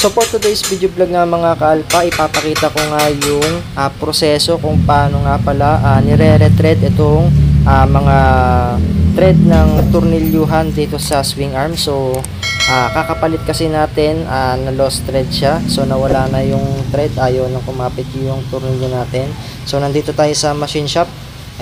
So for today's video vlog nga mga ka-alpha, ipapakita ko nga yung proseso kung paano nga pala nire-retread itong mga thread ng tornilyuhan dito sa swing arm. So kakapalit kasi natin na lost thread siya. So nawala na yung thread, ayaw nang kumapit yung tornilyo natin. So nandito tayo sa machine shop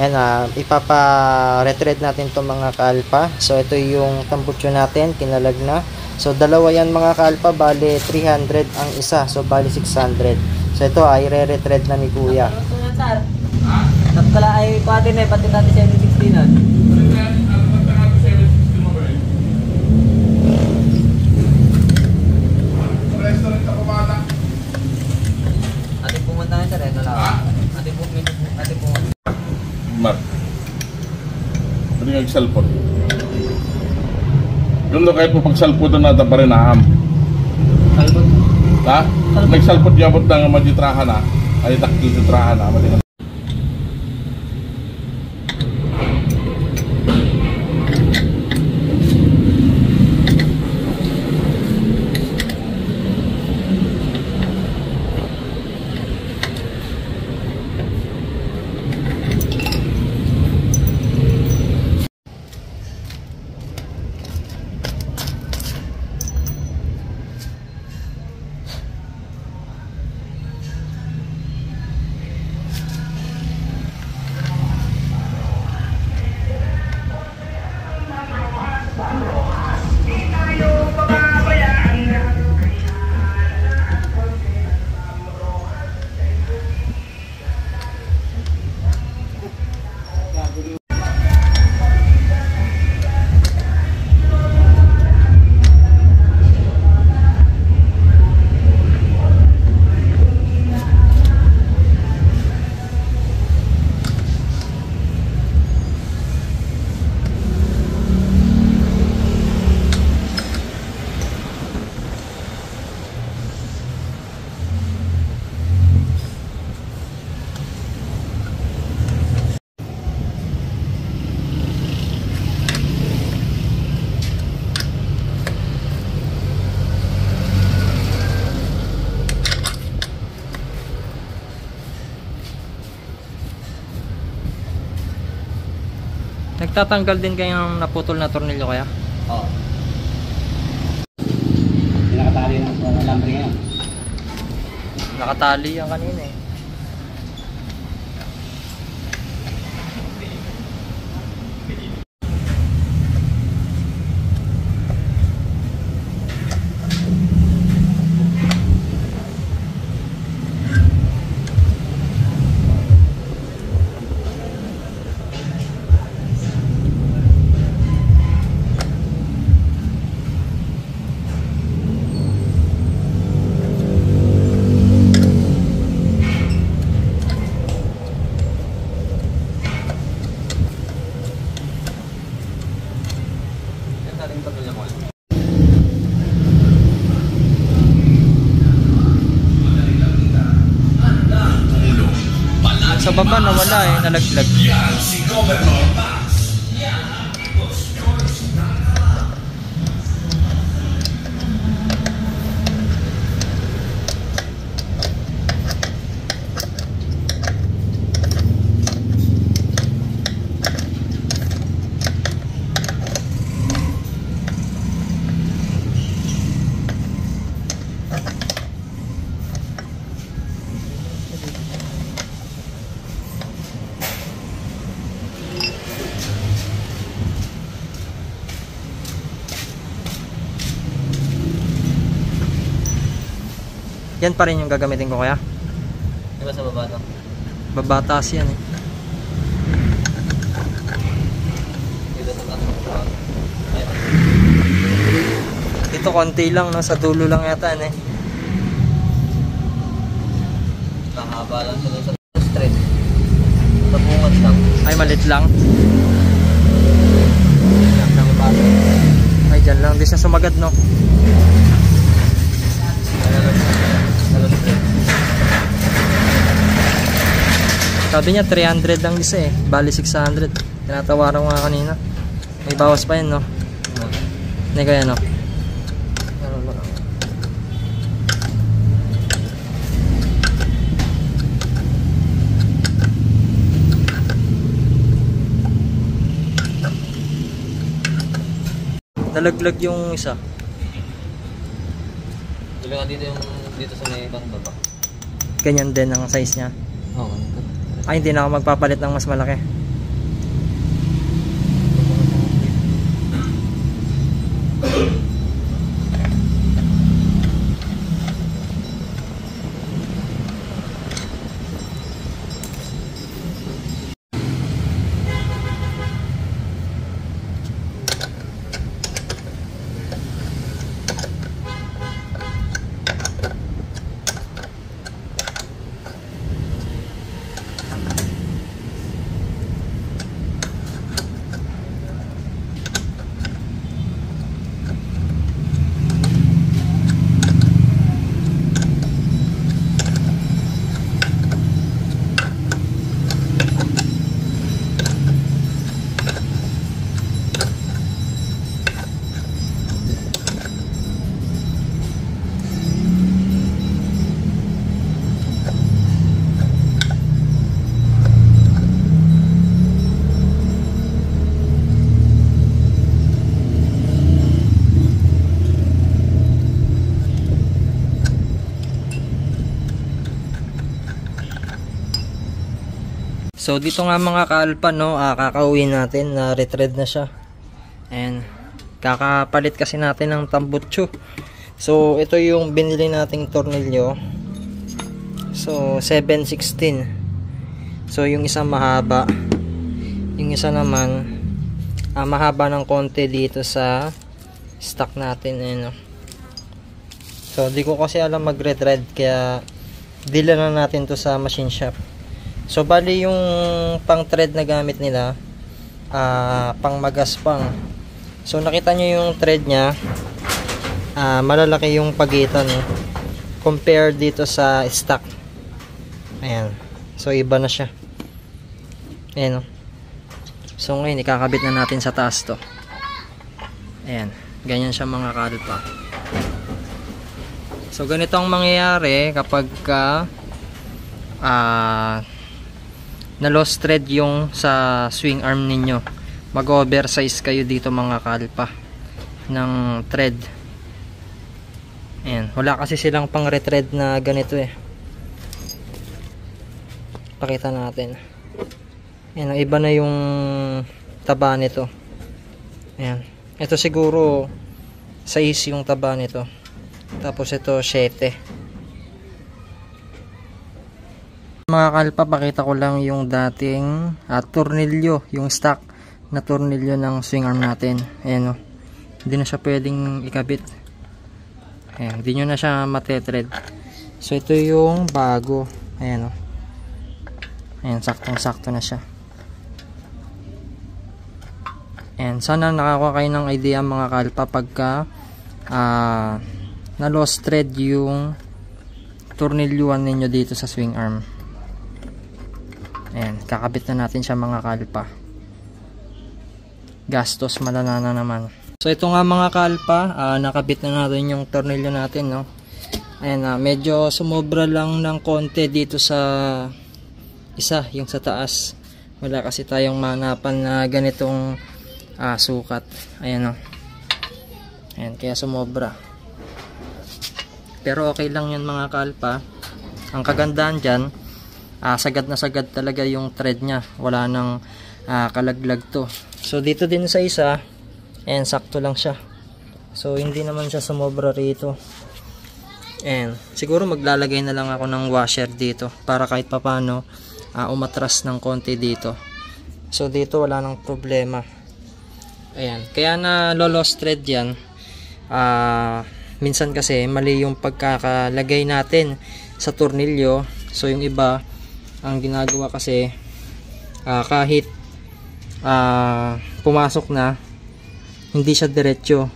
and ipapa-retread natin itong mga ka-alpha. So ito yung tambutso natin, kinalag na. So dalawa yan mga ka-alpha, bali 300 ang isa, so bali 600. So ito ay re-retread na ni kuya. Tapos ay pati na pati natin 760 nun. Restaurant ako bata. Ating pumunta na sa rin, wala. Ating pumunta. Mark. Pwede nga cellphone. Yung lo kahit po pagsalpod na natin pa rin naam. Salpot? Ha? Nagsalpod yabot ng majitrahan na. Ay takil jitrahan na. Mali. Nagtatanggal din kayong naputol na tornilyo kaya? Oo. Nakatali ng lambre yan. Nakatali yan kanina eh. Sa baba nawala eh, nalaglag. Yan pa rin yung gagamitin ko kaya? Diba sa baba to? Babatas yan eh. Dito sa taas. Ito konti lang, no? Sa dulo lang yata eh. Nakahaba lang sila sa straight. Sa bungat lang. Ay malit lang. Ay dyan lang, di siya sumagad no? Sabi niya 300 lang isa eh, bali 600. Tinatawaran ko nga kanina. May bawas pa yan no? Hindi kaya no? Nalaglag yung isa. Tuloy ka dito sa may baba. Ganyan din ang size niya. Oo. Ay, hindi na ako magpapalit ng mas malaki. So dito nga mga kaalpa, no, kakauwi natin na retread na siya. And kakapalit kasi natin ng tambutso. So ito yung binili nating tornilyo. So 7/16. So yung isa mahaba. Yung isa naman mahaba ng konti dito sa stock natin, no. So di ko kasi alam mag-retread, kaya dila na natin to sa machine shop. So bali yung pang thread na gamit nila, pang magaspang. So nakita nyo yung thread nya, malalaki yung pagitan, compare dito sa stock. Ayan. So iba na siya. Ayan, no? So ngayon ikakabit na natin sa taas to. Ayan. Ganyan siya mga kalpa. So ganito ang mangyayari kapag na lost thread yung sa swing arm ninyo. Mag-oversize kayo dito mga kalpa ng thread. Ayan. Wala kasi silang pang retread na ganito eh. Pakita natin. Ayan. Iba na yung taba nito. Ayan. Ito siguro 6 yung taba nito. Tapos ito 7. Mga kalpa, pakita ko lang yung dating tornilyo, yung stock na tornilyo ng swing arm natin. Ayan, hindi na siya pwedeng ikabit. Ayan, hindi nyo na siya matetred. So ito yung bago. Ayan, ayan, saktong sakto na siya. Ayan, sana nakakuha kayo ng idea mga kalpa pagka na lost thread yung tornilyuan ninyo dito sa swing arm. Ayan, kakabit na natin siya mga kalpa. Gastos malala na naman. So ito nga mga kalpa, nakabit na natin yung tornilyo natin, no. Ayan, medyo sumobra lang ng konti dito sa isa, yung sa taas. Wala kasi tayong manapan na ganitong sukat. Ayan, no. Ayan, kaya sumobra. Pero okay lang yan mga kalpa. Ang kagandahan dyan, sagad na sagad talaga yung thread nya, wala nang kalaglag to. So dito din sa isa, and sakto lang siya. So hindi naman siya sumobra rito. And siguro maglalagay na lang ako ng washer dito para kahit papano umatras ng konti dito. So dito wala nang problema. Ayan, kaya na lost thread yan. Minsan kasi mali yung pagkakalagay natin sa tornilyo. So yung iba ang ginagawa kasi kahit pumasok na, hindi siya diretso.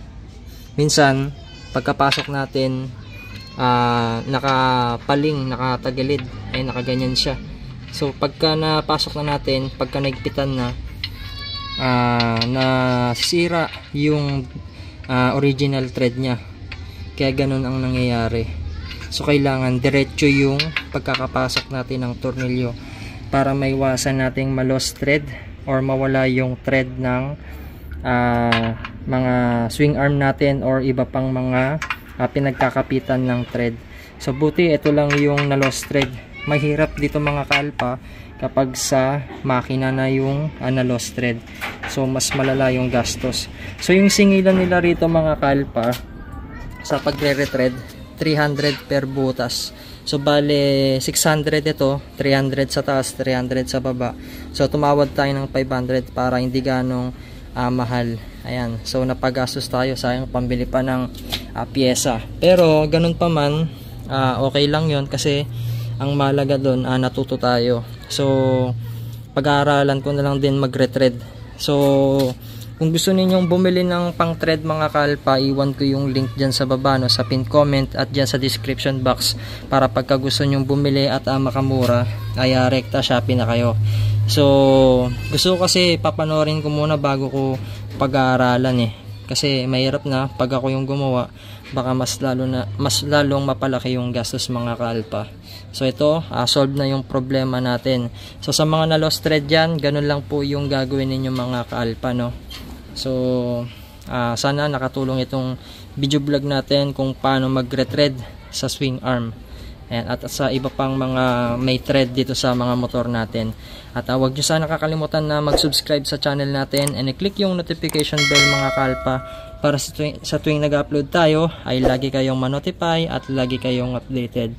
Minsan pagkapasok natin nakapaling, nakatagilid, ay nakaganyan siya. So pagka napasok na natin, pagka naigpitan na, nasisira yung original thread nya. Kaya ganun ang nangyayari. So kailangan diretso yung pagkakapasok natin ng tornilyo para maiwasan nating ma-lost thread or mawala yung thread ng mga swing arm natin or iba pang mga pinagkakapitan ng thread. So buti ito lang yung na lost thread. Mahirap dito mga kaalpa kapag sa makina na yung na lost thread. So mas malala yung gastos. So yung singilan nila rito mga kaalpa sa pagre-retread 300 per butas. So bale 600 ito, 300 sa taas, 300 sa baba. So tumawad tayo ng 500 para hindi ganong mahal. Ayan. So napagastos tayo, sayang pambili pa ng pyesa. Pero ganun pa man, okay lang 'yon kasi ang mahalaga doon natuto tayo. So pag-aaralan ko na lang din mag-retread. So kung gusto ninyong bumili ng pang thread mga kaalpa, iwan ko yung link dyan sa baba, no, sa pin comment at dyan sa description box para pagka gusto nyong bumili at makamura ay rekta Shopee na kayo. So gusto ko kasi papanorin ko muna bago ko pag-aaralan kasi mahirap na pag ako yung gumawa, baka mas lalong mapalaki yung gastos mga kaalpa. So ito, solve na yung problema natin. So sa mga na lost thread dyan, ganun lang po yung gagawin ninyo mga kaalpa, no. So sana nakatulong itong video vlog natin kung paano mag-retread sa swing arm. Ayan, at sa iba pang mga may thread dito sa mga motor natin. At huwag nyo sana kakalimutan na mag-subscribe sa channel natin and i-click yung notification bell mga kaalpa para sa tuwing nag-upload tayo ay lagi kayong ma-notify at lagi kayong updated.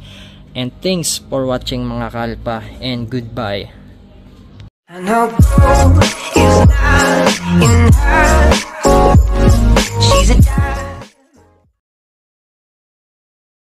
And thanks for watching mga kaalpa and goodbye.